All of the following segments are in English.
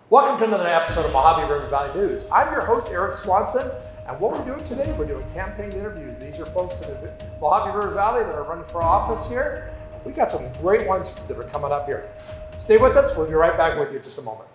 Welcome to another episode of Mojave River Valley News. I'm your host, Eric Swanson, and what we're doing today, we're doing campaign interviews. These are folks in the Mojave River Valley that are running for office here. We got some great ones that are coming up here. Stay with us, we'll be right back with you in just a moment.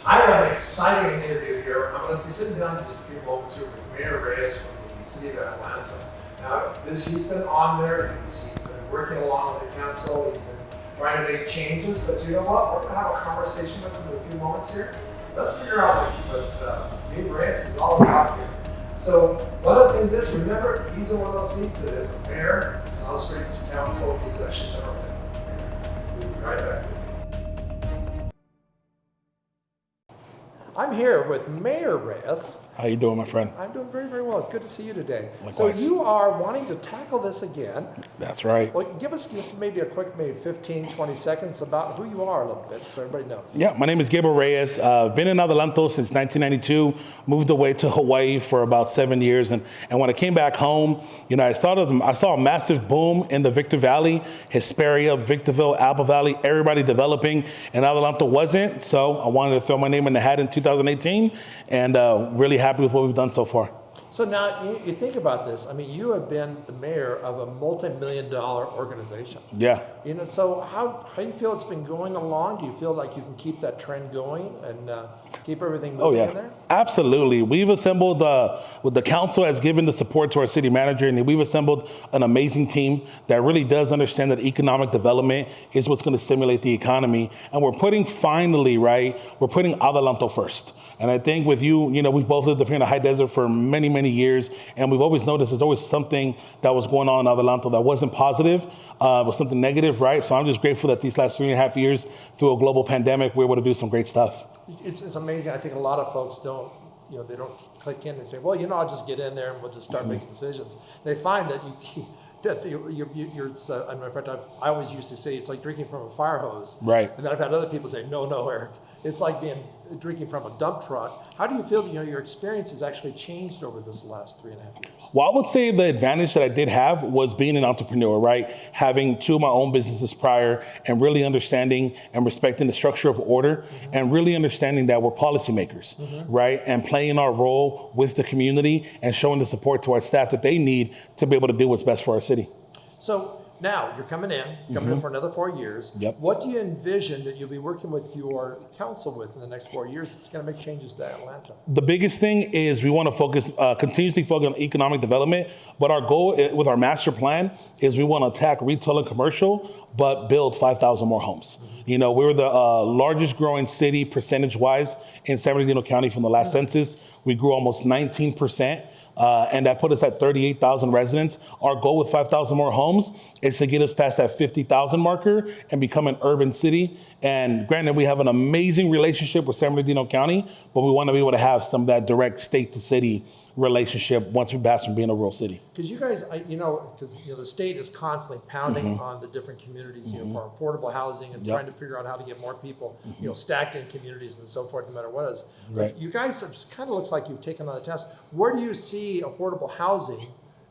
I have an exciting interview here. I'm going to be sitting down in just a few moments here with Mayor Reyes from the city of Adelanto. Now, he's been on there, he's been working along with the council, he's been trying to make changes, but you know what? We're going to have a conversation with him in a few moments here. Let's figure out what Mayor Reyes is all about here. So, one of the things is, remember, he's in one of those seats that is a mayor, it's not a straight council, he's actually serving. We'll be right back. I'm here with Mayor Reyes. How you doing, my friend? I'm doing very, very well. It's good to see you today. Likewise. So you are wanting to tackle this again. That's right. Well, give us just maybe a quick, 15, 20 seconds about who you are a little bit so everybody knows. Yeah, my name is Gabriel Reyes. Been in Adelanto since 1992. Moved away to Hawaii for about 7 years. And when I came back home, you know, I saw a massive boom in the Victor Valley, Hesperia, Victorville, Apple Valley, everybody developing, and Adelanto wasn't. So I wanted to throw my name in the hat in 2018 and really happy with what we've done so far. So now you think about this. I mean, you have been the mayor of a multi-million-dollar organization. Yeah. You know, so how do you feel it's been going along? Do you feel like you can keep that trend going and keep everything moving in there? Absolutely. We've assembled, the council has given the support to our city manager, and we've assembled an amazing team that really does understand that economic development is what's going to stimulate the economy. And we're putting Adelanto first. And I think with you, you know, we've both lived up here in the high desert for many, many years, and we've always noticed there's always something that was going on in Adelanto that wasn't positive, was something negative, right? So I'm just grateful that these last 3.5 years, through a global pandemic, we're able to do some great stuff. It's amazing. I think a lot of folks don't click in and say, well, you know, I'll just get in there and we'll just start making decisions. They find that I always used to say it's like drinking from a fire hose. Right. And then I've had other people say, no, Eric, it's like drinking from a dump truck. How do you feel that your experience has actually changed over this last 3.5 years? Well, I would say the advantage that I did have was being an entrepreneur, right? Having 2 of my own businesses prior and really understanding and respecting the structure of order and really understanding that we're policymakers, right? And playing our role with the community and showing the support to our staff that they need to be able to do what's best for our city. So now you're coming in for another 4 years. Yep. What do you envision that you'll be working with your council with in the next 4 years that's going to make changes to Atlanta? The biggest thing is we want to continuously focus on economic development, but our goal with our master plan is we want to attack retail and commercial, but build 5,000 more homes. You know, we were the largest growing city percentage-wise in San Bernardino County from the last census. We grew almost 19%. And that put us at 38,000 residents. Our goal with 5,000 more homes is to get us past that 50,000 marker and become an urban city. And granted, we have an amazing relationship with San Bernardino County, but we want to be able to have some of that direct state to city relationship once we pass from being a rural city. Because you guys, the state is constantly pounding on the different communities, for affordable housing and trying to figure out how to get more people, stacked in communities and so forth, no matter what it is. Right. But you guys, it kind of looks like you've taken on the test. Where do you see affordable housing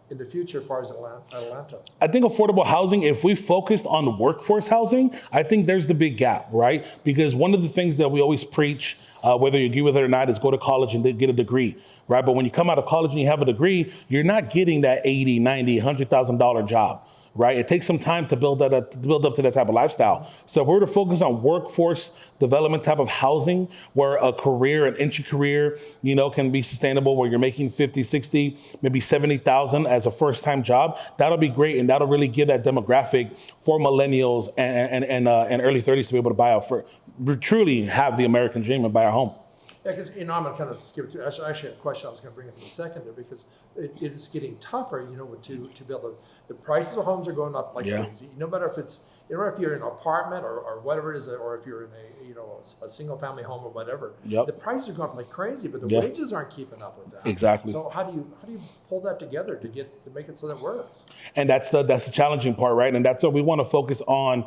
in the future as far as Adelanto? I think affordable housing, if we focused on workforce housing, I think there's the big gap, right? Because one of the things that we always preach, whether you agree with it or not, is go to college and get a degree, right? But when you come out of college and you have a degree, you're not getting that $80,000, $90,000, $100,000 job, right? It takes some time to build up to that type of lifestyle. So if we're to focus on workforce development type of housing, where an entry career, can be sustainable, where you're making 50, 60, maybe 70,000 as a first-time job, that'll be great, and that'll really give that demographic for millennials and early 30s to be able to buy truly have the American dream and buy a home. Yeah, because I'm going to kind of skip through. Actually, a question I was going to bring up in a second there, because it is getting tougher, to build. The prices of homes are going up like crazy. No matter if you know, if you're in an apartment or whatever it is, or if you're in a single family home or whatever, Yep. the prices are going up like crazy, but the Yeah. wages aren't keeping up with that. Exactly. So how do you pull that together to make it so that it works? And that's the challenging part, right? And that's what we want to focus on,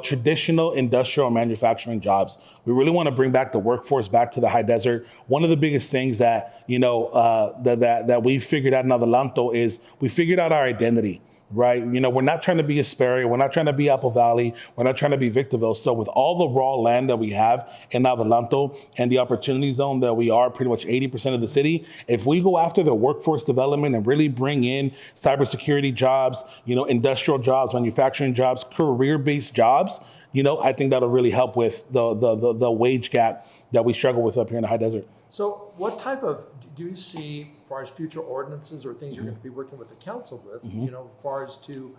traditional industrial manufacturing jobs. We really want to bring back the workforce back to the high desert. One of the biggest things that, that we figured out in Adelanto is we figured out our identity. Right. We're not trying to be Hesperia. We're not trying to be Apple Valley. We're not trying to be Victorville. So with all the raw land that we have in Adelanto and the opportunity zone that we are pretty much 80% of the city, if we go after the workforce development and really bring in cybersecurity jobs, industrial jobs, manufacturing jobs, career-based jobs, I think that'll really help with the wage gap that we struggle with up here in the high desert. So what type of, do you see as far as future ordinances or things you're going to be working with the council with, as far as to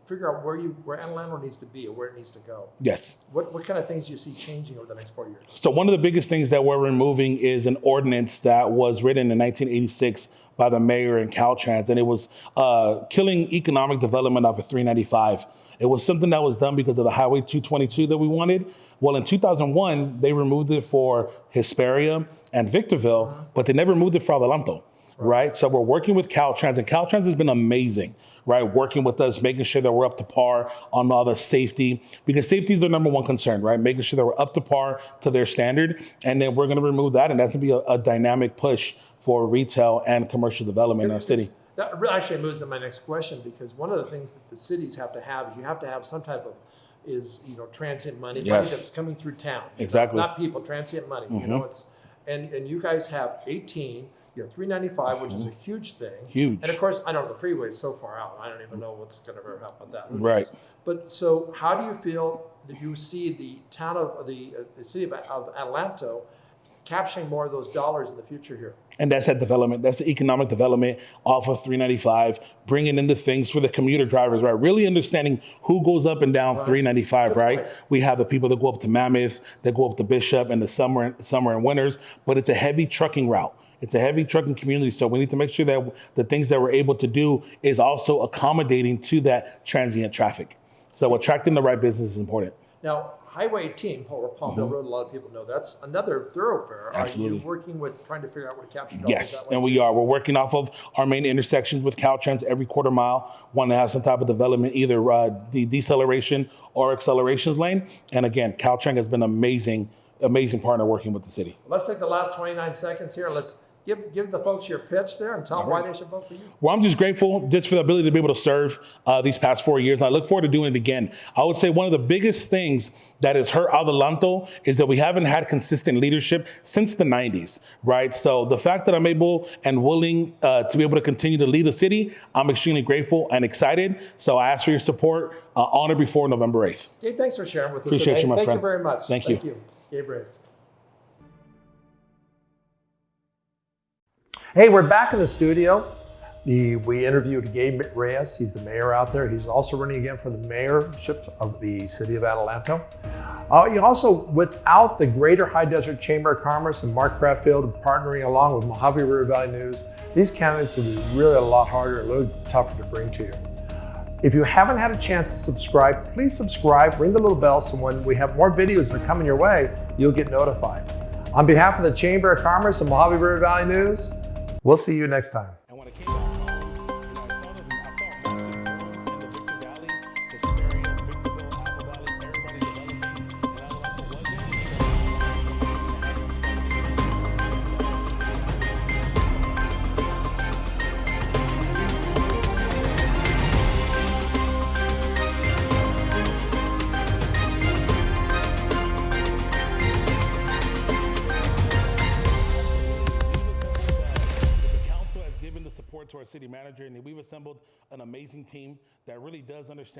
figure out where Adelanto needs to be or where it needs to go? Yes. What kind of things do you see changing over the next 4 years? So one of the biggest things that we're removing is an ordinance that was written in 1986 by the mayor and Caltrans, and it was killing economic development off of 395. It was something that was done because of the Highway 222 that we wanted. Well, in 2001, they removed it for Hesperia and Victorville, but they never moved it for Adelanto, right? So we're working with Caltrans, and Caltrans has been amazing, right? Working with us, making sure that we're up to par on all the safety, because safety is their number one concern, right? Making sure that we're up to par to their standard, and then we're going to remove that, and that's going to be a dynamic push for retail and commercial development in our city. That really actually moves to my next question, because one of the things that the cities have to have is you have to have some type of transient money, money that's coming through town. Exactly. Not people, transient money. And you guys have 18. 395, which is a huge thing. Huge. And of course, I don't know, the freeway is so far out. I don't even know what's going to ever happen with that. Right. But so how do you feel that you see the town of the city of Adelanto capturing more of those dollars in the future here? And that's that development. That's the economic development off of 395, bringing into things for the commuter drivers, right? Really understanding who goes up and down 395, right? We have the people that go up to Mammoth, that go up to Bishop in the summer and winters, but it's a heavy trucking route. It's a heavy trucking community, so we need to make sure that the things that we're able to do is also accommodating to that transient traffic. So attracting the right business is important. Now, Highway 18, Palm Hill Road, a lot of people know that's another thoroughfare. Absolutely. Are you working with trying to figure out where to capture dollars? Yes, and we are. We're working off of our main intersections with Caltrans every quarter mile. Want to have some type of development, either the deceleration or acceleration lane. And again, Caltrans has been amazing partner working with the city. Let's take the last 29 seconds here. Let's give the folks your pitch there and tell them why they should vote for you. Well, I'm just grateful just for the ability to be able to serve these past 4 years. And I look forward to doing it again. I would say one of the biggest things that has hurt Adelanto is that we haven't had consistent leadership since the 90s, right? So the fact that I'm able and willing to be able to continue to lead the city, I'm extremely grateful and excited. So I ask for your support on or before November 8th. Gabe, thanks for sharing with us Appreciate today. you, my Thank friend. you very much. Thank you. Gabe Reyes. Hey, we're back in the studio. We interviewed Gabe Reyes. He's the mayor out there. He's also running again for the mayorship of the city of Adelanto. Without the Greater High Desert Chamber of Commerce and Mark Craftfield partnering along with Mojave River Valley News, these candidates will be really a lot harder, a little tougher to bring to you. If you haven't had a chance to subscribe, please subscribe, ring the little bell so when we have more videos that are coming your way, you'll get notified. On behalf of the Chamber of Commerce and Mojave River Valley News, we'll see you next time. And when I came back home, I saw a massive growth in the Victor Valley, Hesperia, Victorville, Apple Valley, everybody developing, and Adelanto support to our city manager, and we've assembled an amazing team that really does understand